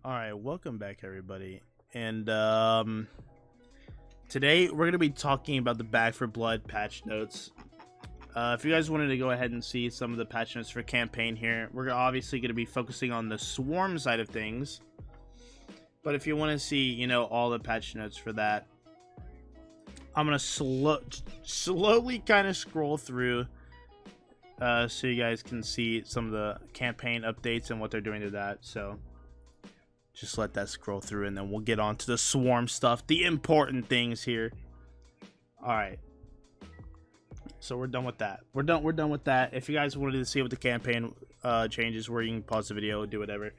All right, welcome back, everybody. And today we're gonna be talking about the Back for Blood patch notes. If you guys wanted to go ahead and see some of the patch notes for campaign here, we're obviously gonna be focusing on the Swarm side of things. But if you want to see, all the patch notes for that, I'm gonna slowly kind of scroll through, so you guys can see some of the campaign updates and what they're doing to that. So just let that scroll through, and then we'll get on to the Swarm stuff, the important things here. All right, so we're done with that. We're done with that. If you guys wanted to see what the campaign changes were, you can pause the video, do whatever.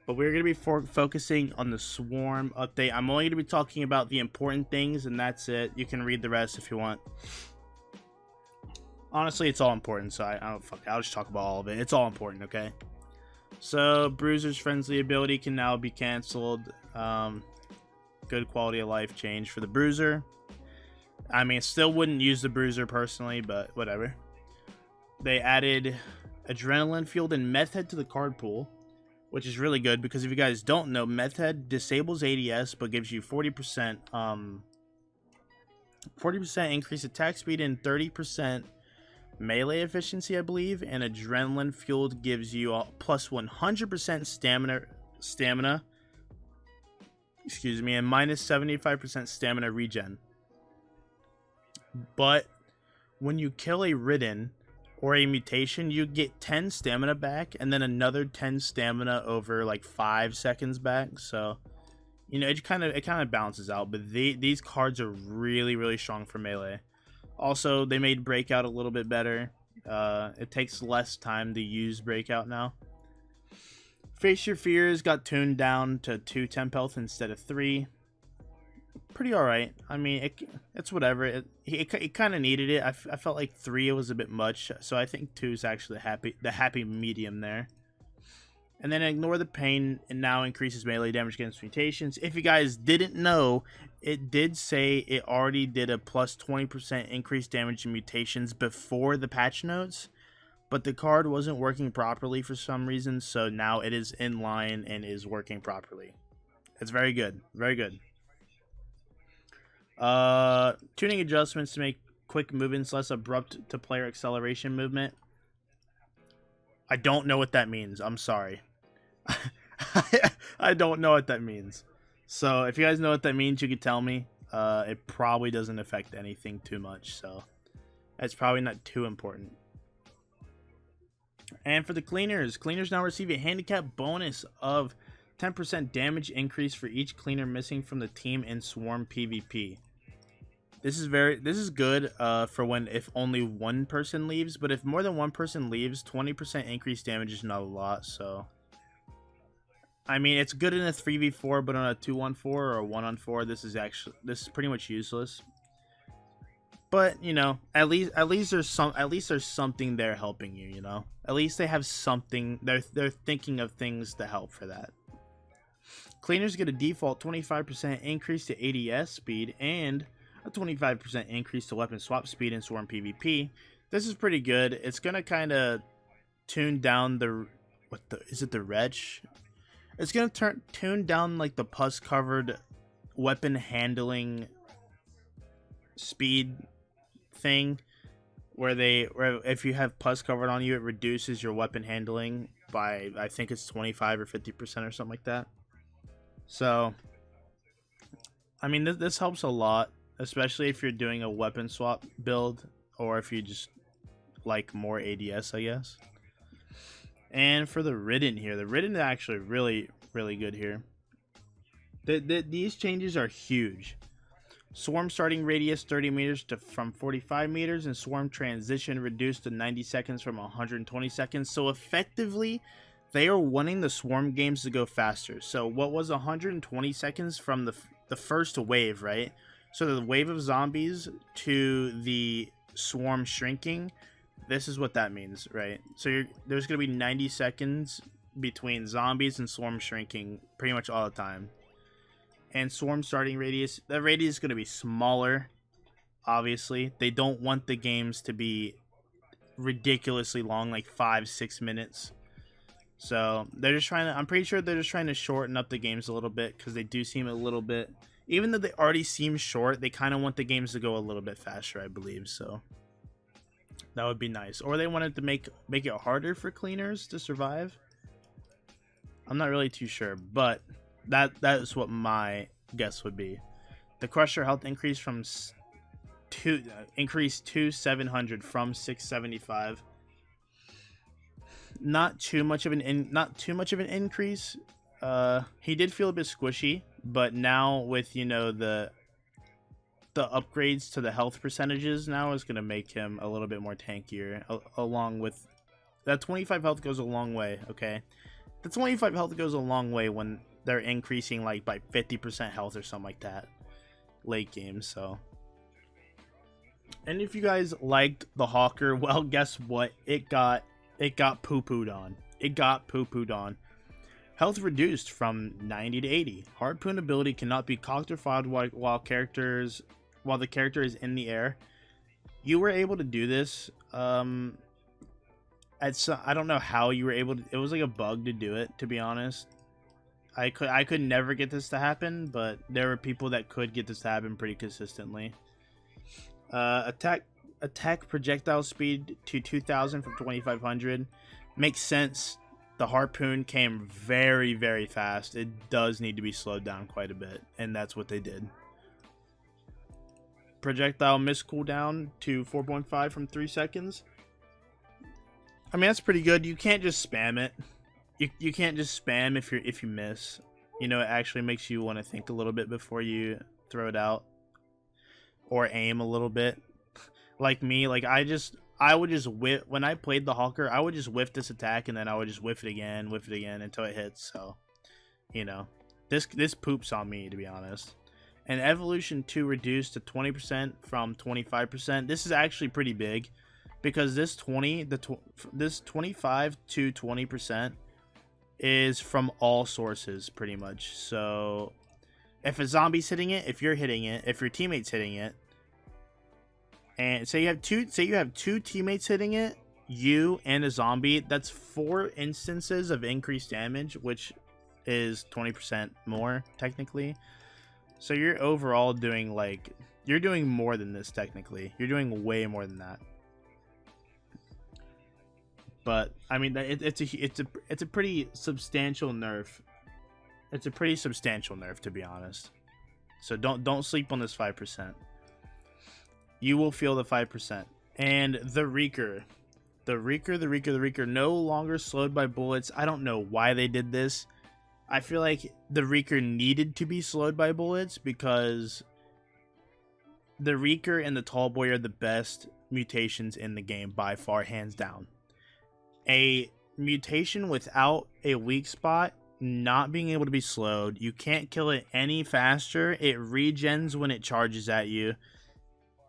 But we're going to be focusing on the Swarm update. I'm only going to be talking about the important things, and that's it. You can read the rest if you want. Honestly, it's all important, so I'll just talk about all of it. It's all important, okay? So, Bruiser's Frenzy ability can now be cancelled. Good quality of life change for the Bruiser. I mean, still wouldn't use the Bruiser personally, but whatever. They added Adrenaline Field and Meth Head to the card pool, which is really good because if you guys don't know, Meth Head disables ADS but gives you 40% increased attack speed and 30% melee efficiency, I believe, and Adrenaline Fueled gives you a plus 100% stamina, and minus 75% stamina regen. But when you kill a Ridden or a mutation, you get 10 stamina back and then another 10 stamina over like 5 seconds back. So, it kind of balances out, but these cards are really strong for melee. Also, they made Breakout a little bit better. It takes less time to use Breakout now. Face Your Fears got tuned down to 2 temp health instead of 3. Pretty alright. I mean, it's whatever. It kind of needed it. I felt like 3 was a bit much, so I think 2 is actually the happy medium there. And then Ignore the Pain, and now increases melee damage against mutations. If you guys didn't know, it did say it already did a plus 20% increased damage in mutations before the patch notes, but the card wasn't working properly for some reason, so now it is in line and is working properly. It's very good. Very good. Tuning adjustments to make quick movements less abrupt to player acceleration movement. I don't know what that means. I'm sorry. I don't know what that means. So if you guys know what that means, you could tell me. It probably doesn't affect anything too much, so it's probably not too important. And for the cleaners now receive a handicap bonus of 10% damage increase for each cleaner missing from the team in Swarm PvP. This is good for if only one person leaves, but if more than one person leaves, 20% increased damage is not a lot, so I mean, it's good in a 3v4, but on a 2-on-4 or a 1-on-4, this is pretty much useless. But, at least there's something there helping you, At least they have something. They're thinking of things to help for that. Cleaners get a default 25% increase to ADS speed and a 25% increase to weapon swap speed in Swarm PvP. This is pretty good. It's gonna kind of tune down is it the retch? It's gonna tune down like the pus covered weapon handling speed thing, where if you have pus covered on you, it reduces your weapon handling by, I think it's 25 or 50% or something like that. So, I mean, this helps a lot, especially if you're doing a weapon swap build, or if you just like more ADS, I guess. And for the Ridden here, the Ridden is actually really good here. These changes are huge. Swarm starting radius 30 meters from 45 meters, and Swarm transition reduced to 90 seconds from 120 seconds. So effectively, they are wanting the Swarm games to go faster. So what was 120 seconds from the first wave, right? So the wave of zombies to the Swarm shrinking, this is what that means, right? So there's going to be 90 seconds between zombies and Swarm shrinking pretty much all the time. And Swarm starting radius, the radius is going to be smaller, obviously. They don't want the games to be ridiculously long, like 5-6 minutes. So they're just trying to, I'm pretty sure they're just trying to shorten up the games a little bit, because they do seem a little bit, even though they already seem short, they kind of want the games to go a little bit faster, I believe. So that would be nice. Or they wanted to make it harder for cleaners to survive. I'm not really too sure, but that is what my guess would be. The Crusher health increase from increased to 700 from 675. Not too much of an increase. He did feel a bit squishy, but now with, you know, the upgrades to the health percentages now is going to make him a little bit more tankier, along with that 25 health goes a long way. Okay, the 25 health goes a long way when they're increasing like by 50% health or something like that late game. So, and if you guys liked the Hocker, well, guess what? It got poo-pooed on. It got poo-pooed on. Health reduced from 90 to 80. Harpoon ability cannot be cocked or fired while the character is in the air. You were able to do this. I don't know how you were able to. It was like a bug to do it, to be honest. I could never get this to happen, but there were people that could get this to happen pretty consistently. Attack projectile speed to 2000 from 2500 makes sense. The harpoon came very, very fast. It does need to be slowed down quite a bit, and that's what they did. Projectile miss cooldown to 4.5 from 3 seconds. I mean, that's pretty good. You can't just spam it. You can't just spam if you miss. You know, it actually makes you want to think a little bit before you throw it out, or aim a little bit. Like me, like I would just whiff when I played the Hocker. I would just whiff this attack, and then I would just whiff it again until it hits. So, you know, this poops on me, to be honest. And evolution 2 reduced to 20% from 25%. This is actually pretty big, because this 25 to 20% is from all sources pretty much. So if a zombie's hitting it, if you're hitting it, if your teammate's hitting it, and say you have two teammates hitting it, you and a zombie, that's 4 instances of increased damage, which is 20% more technically. So you're overall doing you're doing more than this technically. You're doing way more than that. But I mean, it's a pretty substantial nerf. It's a pretty substantial nerf, to be honest. So don't sleep on this 5%. You will feel the 5%. And the Reeker, no longer slowed by bullets. I don't know why they did this. I feel like the Reeker needed to be slowed by bullets, because the Reeker and the Tall Boy are the best mutations in the game by far, hands down. A mutation without a weak spot not being able to be slowed, you can't kill it any faster. It regens when it charges at you,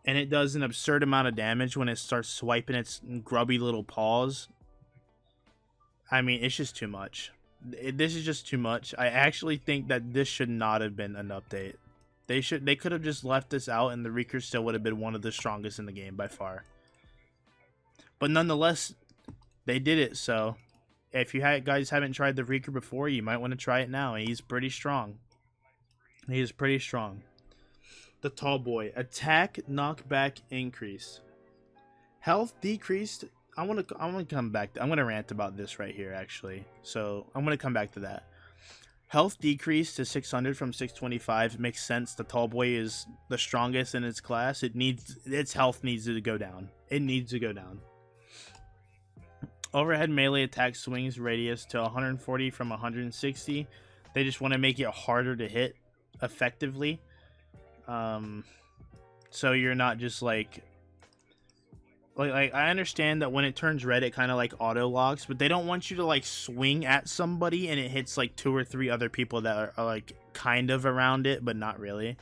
and it does an absurd amount of damage when it starts swiping its grubby little paws. I mean, it's just too much. This is just too much. I actually think that this should not have been an update. They could have just left this out, and the Reeker still would have been one of the strongest in the game by far. But nonetheless, they did it. So if you guys haven't tried the Reeker before, you might want to try it now. He's pretty strong. He is pretty strong. The Tall Boy, attack knockback increase, health decreased. I want to come back. I'm going to rant about this right here, actually. So I'm going to come back to that. Health decreased to 600 from 625. It makes sense. The Tall Boy is the strongest in its class. Its health needs to go down. It needs to go down. Overhead melee attack swings radius to 140 from 160. They just want to make it harder to hit effectively. So you're not just like I understand that when it turns red, it kind of like auto locks, but they don't want you to like swing at somebody and it hits like 2 or 3 other people that are like kind of around it, but not really.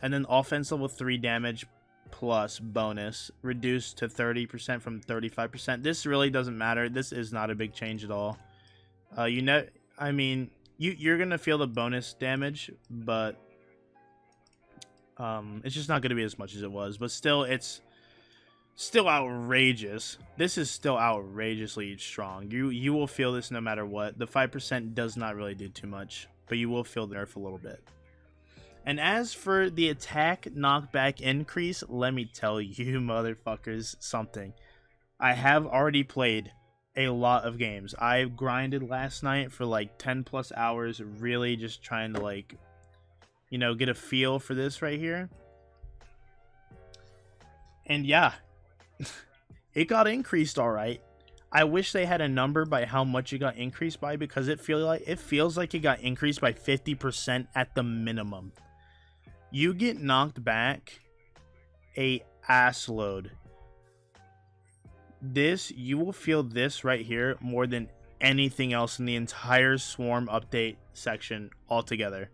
And then offense level 3 damage plus bonus reduced to 30% from 35%. This really doesn't matter. This is not a big change at all. I mean, you're gonna feel the bonus damage, but it's just not gonna be as much as it was. But still, it's Still outrageous. This is still outrageously strong. You will feel this no matter what. The 5% does not really do too much, but you will feel the nerf a little bit. And as for the attack knockback increase, let me tell you motherfuckers something. I have already played a lot of games. I grinded last night for like 10 plus hours, really just trying to like, you know, get a feel for this right here. And yeah, it got increased all right. I wish they had a number by how much it got increased by, because it feels like it got increased by 50% at the minimum. You get knocked back a ass load. This, you will feel this right here more than anything else in the entire Swarm update section altogether.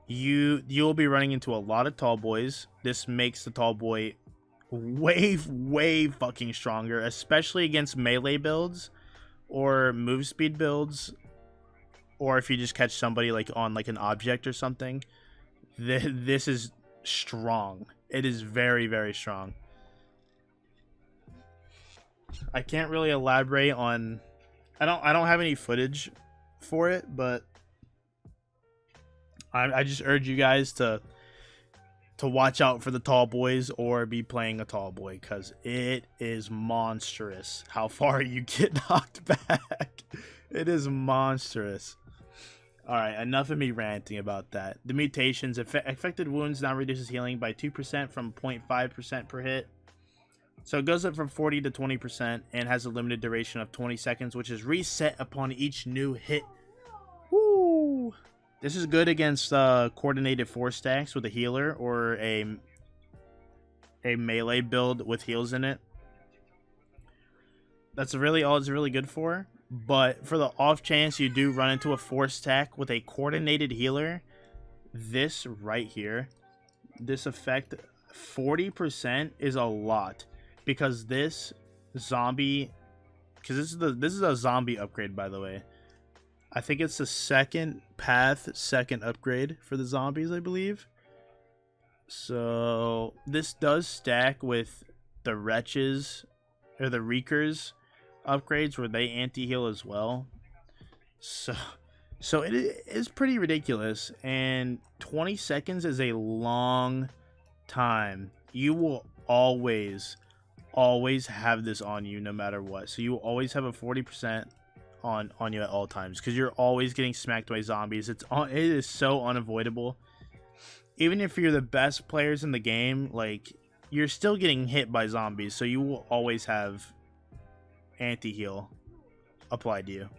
You'll be running into a lot of tall boys. This makes the tall boy way fucking stronger, especially against melee builds or move speed builds, or if you just catch somebody like on like an object or something. This is strong. It is very strong. I can't really elaborate on. I don't have any footage for it, but I just urge you guys to watch out for the tall boys or be playing a tall boy, because it is monstrous how far you get knocked back. It is monstrous. Alright, enough of me ranting about that. The mutations. Affected wounds now reduces healing by 2% from 0.5% per hit. So it goes up from 40 to 20% and has a limited duration of 20 seconds, which is reset upon each new hit. Woo! This is good against coordinated 4 stacks with a healer or a melee build with heals in it. That's really all it's really good for. But for the off chance you do run into a 4 stack with a coordinated healer, this right here, this effect, 40% is a lot, because this zombie, because this is a zombie upgrade, by the way. I think it's the second upgrade for the zombies, I believe. So this does stack with the Wretches or the Reekers upgrades, where they anti-heal as well. So it is pretty ridiculous, and 20 seconds is a long time. You will always have this on you no matter what. So you will always have a 40% on you at all times, because you're always getting smacked by zombies. It is so unavoidable. Even if you're the best players in the game, like, you're still getting hit by zombies, so you will always have anti-heal applied to you.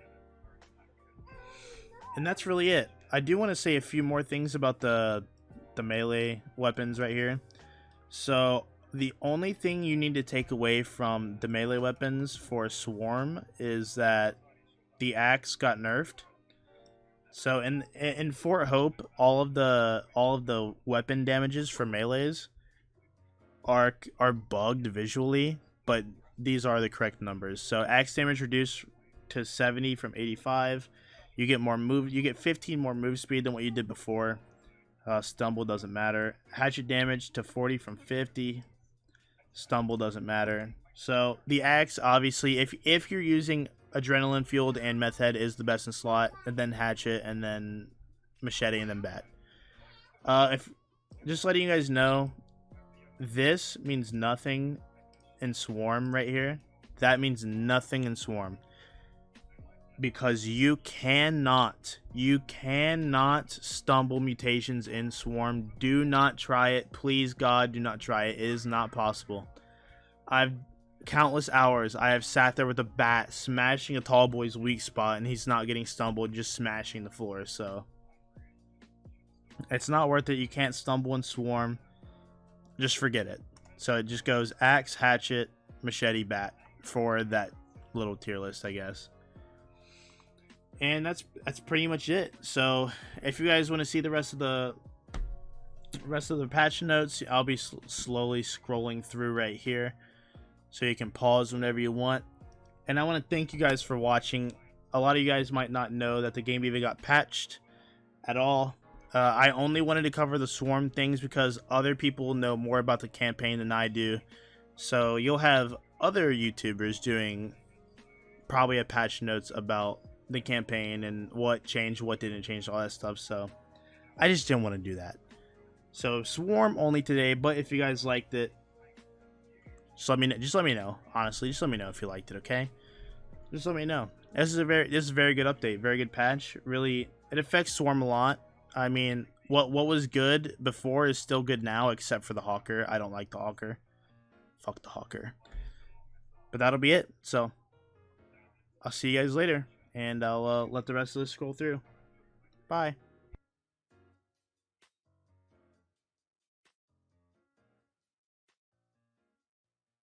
And that's really it. I do want to say a few more things about the melee weapons right here. So the only thing you need to take away from the melee weapons for Swarm is that the axe got nerfed. So in Fort Hope, all of the weapon damages for melees are bugged visually, but these are the correct numbers. So axe damage reduced to 70 from 85. You get 15 more move speed than what you did before. Stumble doesn't matter. Hatchet damage to 40 from 50. Stumble doesn't matter. So the axe, obviously, if you're using adrenaline fueled and meth head, is the best in slot, and then hatchet, and then machete, and then bat. If just letting you guys know, this means nothing in Swarm right here. That means nothing in Swarm, because you cannot stumble mutations in Swarm. Do not try it, please God, do not try it. It is not possible. I've countless hours I have sat there with a bat smashing a tall boy's weak spot, and he's not getting stumbled, just smashing the floor. So it's not worth it. You can't stumble in Swarm. Just forget it. So it just goes axe, hatchet, machete, bat for that little tier list, I guess. And that's pretty much it. So if you guys want to see the rest of the patch notes, I'll be slowly scrolling through right here, so you can pause whenever you want. And I want to thank you guys for watching. A lot of you guys might not know that the game even got patched at all. I only wanted to cover the Swarm things because other people know more about the campaign than I do. So you'll have other YouTubers doing probably a patch notes about the campaign and what changed, what didn't change, all that stuff. So I just didn't want to do that. So Swarm only today, but if you guys liked it, just let me know. Honestly, just let me know if you liked it, okay? Just let me know. This is a very good update, very good patch. Really, it affects Swarm a lot. I mean, what was good before is still good now, except for the Hocker. I don't like the Hocker. Fuck the Hocker. But that'll be it. So I'll see you guys later, and I'll let the rest of this scroll through. Bye.